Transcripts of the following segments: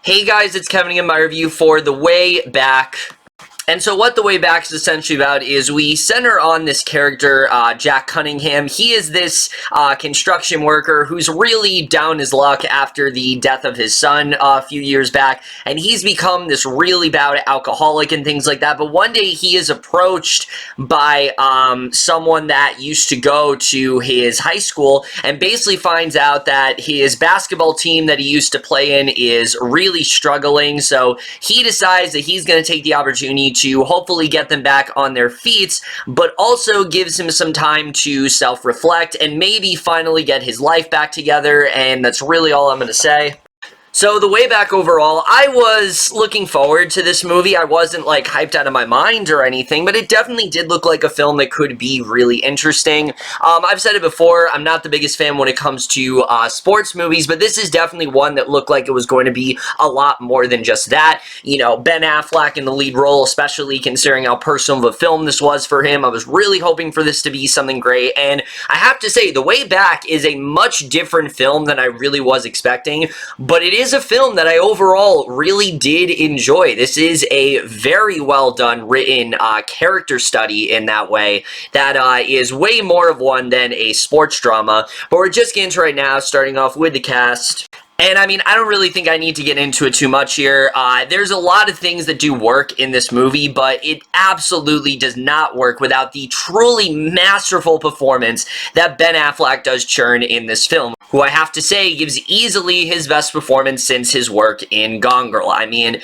Hey guys, it's Kevin in my review for The Way Back. And so what The Way Back is essentially about is we center on this character, Jack Cunningham. He is this construction worker who's really down his luck after the death of his son a few years back, and he's become this really bad alcoholic and things like that. But one day he is approached by someone that used to go to his high school and basically finds out that his basketball team that he used to play in is really struggling. So he decides that he's going to take the opportunity to hopefully get them back on their feet, but also gives him some time to self-reflect and maybe finally get his life back together, and that's really all I'm going to say. So, The Way Back overall, I was looking forward to this movie. I wasn't, like, hyped out of my mind or anything, but it definitely did look like a film that could be really interesting. I've said it before, I'm not the biggest fan when it comes to sports movies, but this is definitely one that looked like it was going to be a lot more than just that. You know, Ben Affleck in the lead role, especially considering how personal of a film this was for him. I was really hoping for this to be something great, and I have to say, The Way Back is a much different film than I really was expecting, but it is a film that I overall really did enjoy. This is a very well done written character study in that way that is way more of one than a sports drama. But we're just getting into right now, starting off with the cast. And I mean, I don't really think I need to get into it too much here. There's a lot of things that do work in this movie, but it absolutely does not work without the truly masterful performance that Ben Affleck does churn in this film, who I have to say gives easily his best performance since his work in Gone Girl. I mean,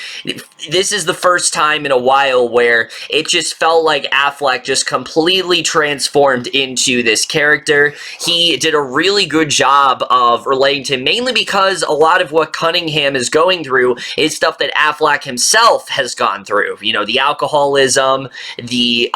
this is the first time in a while where it just felt like Affleck just completely transformed into this character. He did a really good job of relating to him, mainly because a lot of what Cunningham is going through is stuff that Affleck himself has gone through. You know, the alcoholism, the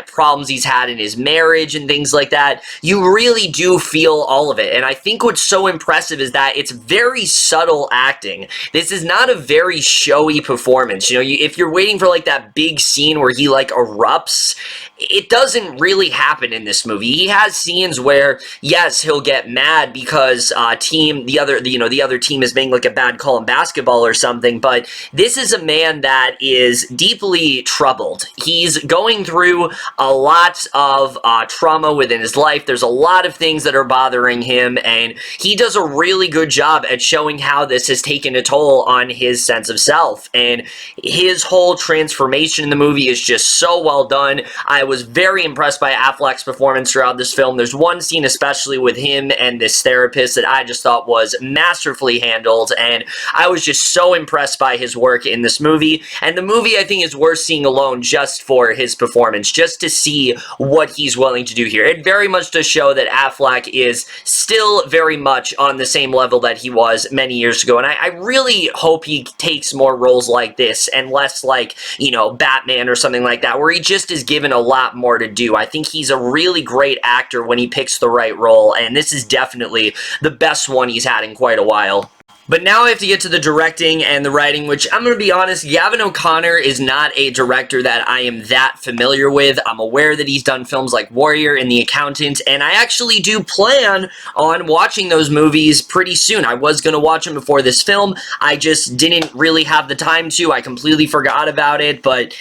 problems he's had in his marriage and things like that. You really do feel all of it. And I think what's so impressive is that it's very subtle acting. This is not a very showy performance. You know, if you're waiting for like that big scene where he like erupts, it doesn't really happen in this movie. He has scenes where, yes, he'll get mad because the other team is making like a bad call in basketball or something, but this is a man that is deeply troubled. He's going through a lot of trauma within his life. There's a lot of things that are bothering him, and he does a really good job at showing how this has taken a toll on his sense of self, and his whole transformation in the movie is just so well done. I was very impressed by Affleck's performance throughout this film. There's one scene especially with him and this therapist that I just thought was masterfully handled, and I was just so impressed by his work in this movie. And the movie, I think, is worth seeing alone just for his performance, just to see what he's willing to do here. It very much does show that Affleck is still very much on the same level that he was many years ago, and I really hope he takes more roles like this and less like, you know, Batman or something like that, where he just is given a lot more to do. I think he's a really great actor when he picks the right role, and this is definitely the best one he's had in quite a while. But now I have to get to the directing and the writing, which I'm going to be honest, Gavin O'Connor is not a director that I am that familiar with. I'm aware that he's done films like Warrior and The Accountant, and I actually do plan on watching those movies pretty soon. I was going to watch them before this film. I just didn't really have the time to. I completely forgot about it, but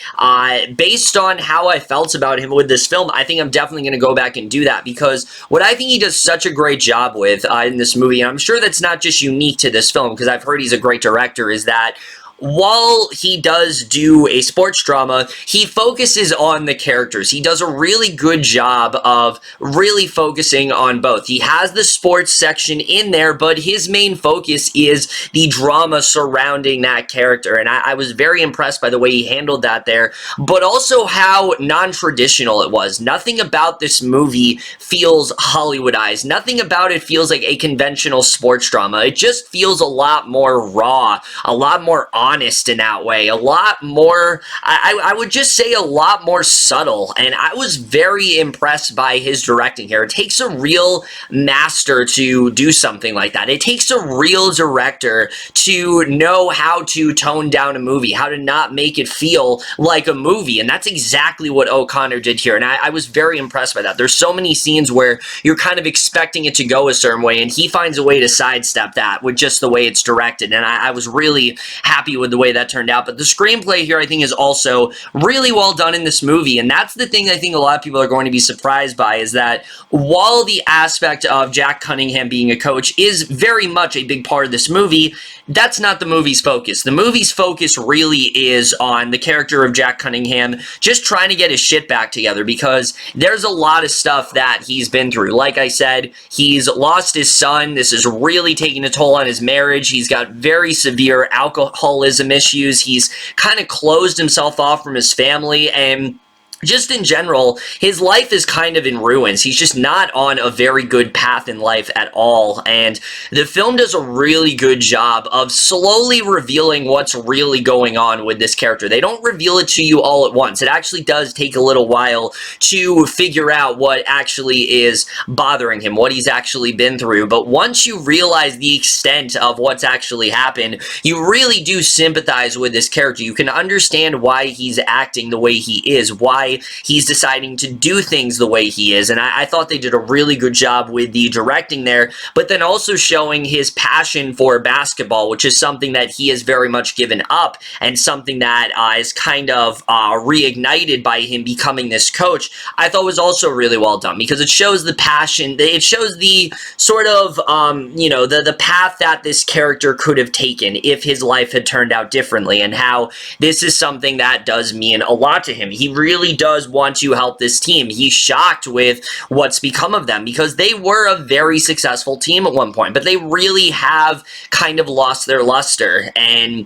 based on how I felt about him with this film, I think I'm definitely going to go back and do that, because what I think he does such a great job with in this movie, and I'm sure that's not just unique to this film, because I've heard he's a great director, is that while he does do a sports drama, he focuses on the characters. He does a really good job of really focusing on both. He has the sports section in there, but his main focus is the drama surrounding that character, and I was very impressed by the way he handled that there, but also how non-traditional it was. Nothing about this movie feels Hollywoodized. Nothing about it feels like a conventional sports drama. It just feels a lot more raw, a lot more honest, honest in that way, a lot more, I would just say a lot more subtle, and I was very impressed by his directing here. It takes a real master to do something like that. It takes a real director to know how to tone down a movie, how to not make it feel like a movie, and that's exactly what O'Connor did here, and I was very impressed by that. There's so many scenes where you're kind of expecting it to go a certain way, and he finds a way to sidestep that with just the way it's directed, and I was really happy with the way that turned out. But the screenplay here, I think, is also really well done in this movie, and that's the thing I think a lot of people are going to be surprised by, is that while the aspect of Jack Cunningham being a coach is very much a big part of this movie, that's not the movie's focus. The movie's focus really is on the character of Jack Cunningham just trying to get his shit back together, because there's a lot of stuff that he's been through. Like I said, he's lost his son. This is really taking a toll on his marriage. He's got very severe alcoholism issues. He's kind of closed himself off from his family, and just in general, his life is kind of in ruins. He's just not on a very good path in life at all, and the film does a really good job of slowly revealing what's really going on with this character. They don't reveal it to you all at once. It actually does take a little while to figure out what actually is bothering him, what he's actually been through, but once you realize the extent of what's actually happened, you really do sympathize with this character. You can understand why he's acting the way he is, why he's deciding to do things the way he is, and I thought they did a really good job with the directing there, but then also showing his passion for basketball, which is something that he has very much given up, and something that is kind of reignited by him becoming this coach. I thought was also really well done, because it shows the passion, it shows the sort of, you know, the path that this character could have taken if his life had turned out differently, and how this is something that does mean a lot to him. He really does want to help this team. He's shocked with what's become of them, because they were a very successful team at one point, but they really have kind of lost their luster, and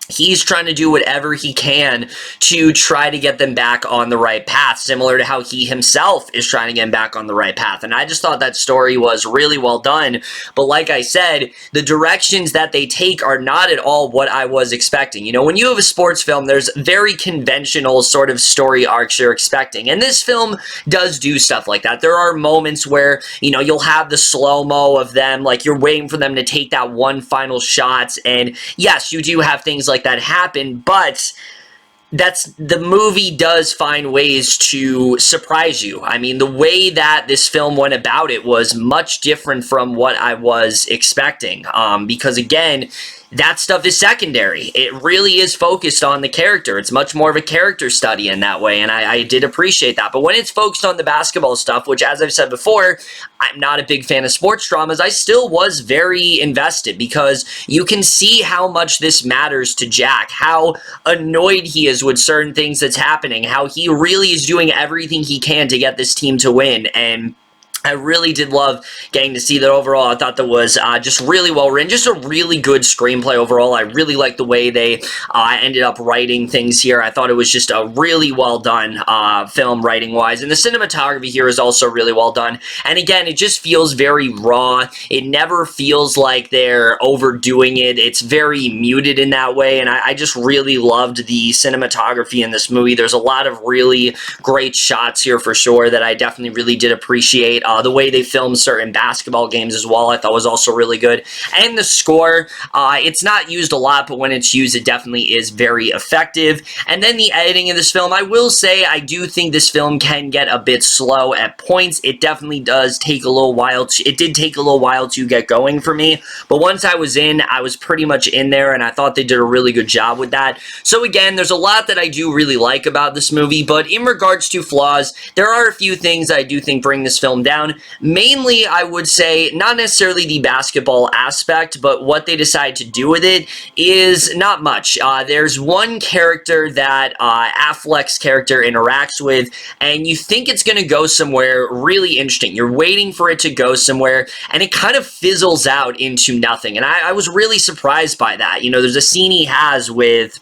he's trying to do whatever he can to try to get them back on the right path, similar to how he himself is trying to get them back on the right path. And I just thought that story was really well done. But like I said, the directions that they take are not at all what I was expecting. You know, when you have a sports film, there's very conventional sort of story arcs you're expecting. And this film does do stuff like that. There are moments where, you know, you'll have the slow-mo of them, like you're waiting for them to take that one final shot. And yes, you do have things like that happen, but the movie does find ways to surprise you. I mean, the way that this film went about it was much different from what I was expecting, because again, that stuff is secondary. It really is focused on the character. It's much more of a character study in that way, and I did appreciate that. But when it's focused on the basketball stuff, which, as I've said before, I'm not a big fan of sports dramas, I still was very invested, because you can see how much this matters to Jack, how annoyed he is with certain things that's happening, how he really is doing everything he can to get this team to win, and I really did love getting to see that overall. I thought that was just really well written, just a really good screenplay overall. I really liked the way they ended up writing things here. I thought it was just a really well done film writing-wise, and the cinematography here is also really well done. And again, it just feels very raw. It never feels like they're overdoing it. It's very muted in that way, and I just really loved the cinematography in this movie. There's a lot of really great shots here for sure that I definitely really did appreciate. The way they filmed certain basketball games as well, I thought was also really good. And the score, it's not used a lot, but when it's used, it definitely is very effective. And then the editing of this film, I will say, I do think this film can get a bit slow at points. It definitely does take a little while. It did take a little while to get going for me, but once I was in, I was pretty much in there, and I thought they did a really good job with that. So again, there's a lot that I do really like about this movie, but in regards to flaws, there are a few things I do think bring this film down. Mainly, I would say, not necessarily the basketball aspect, but what they decide to do with it is not much. There's one character that Affleck's character interacts with, and you think it's going to go somewhere really interesting. You're waiting for it to go somewhere, and it kind of fizzles out into nothing, and I was really surprised by that. You know, there's a scene he has with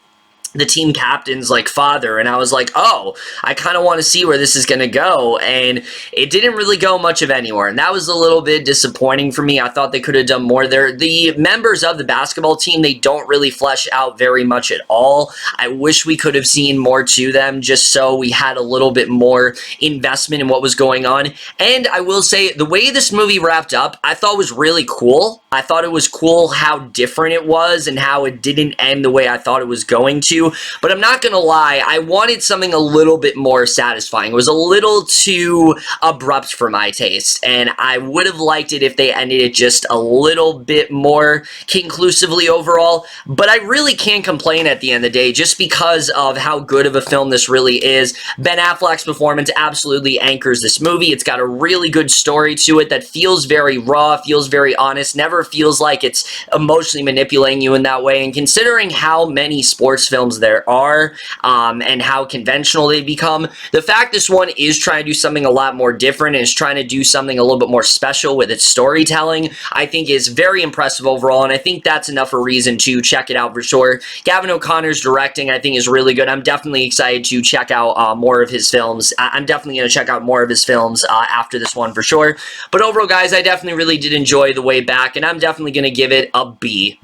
the team captain's like father, and I was like, oh, I kind of want to see where this is going to go, and it didn't really go much of anywhere, and that was a little bit disappointing for me. I thought they could have done more there. The members of the basketball team, they don't really flesh out very much at all. I wish we could have seen more to them, just so we had a little bit more investment in what was going on. And I will say, the way this movie wrapped up, I thought was really cool. I thought it was cool how different it was and how it didn't end the way I thought it was going to. But I'm not going to lie, I wanted something a little bit more satisfying. It was a little too abrupt for my taste, and I would have liked it if they ended it just a little bit more conclusively overall. But I really can't complain at the end of the day, just because of how good of a film this really is. Ben Affleck's performance absolutely anchors this movie. It's got a really good story to it that feels very raw, feels very honest, never feels like it's emotionally manipulating you in that way. And considering how many sports films there are, and how conventional they become, the fact this one is trying to do something a lot more different and is trying to do something a little bit more special with its storytelling, I think is very impressive overall, and I think that's enough a reason to check it out for sure. Gavin O'Connor's directing, I think, is really good. I'm definitely excited to check out more of his films. I'm definitely going to check out more of his films after this one for sure. But overall, guys, I definitely really did enjoy The Way Back, and I'm definitely going to give it a B.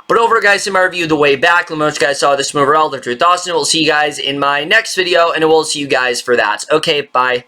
But over, guys, in my review, The Way Back, let me know what you guys saw of this movie. I'll leave your thoughts, and we'll see you guys in my next video, and we'll see you guys for that. Okay, bye.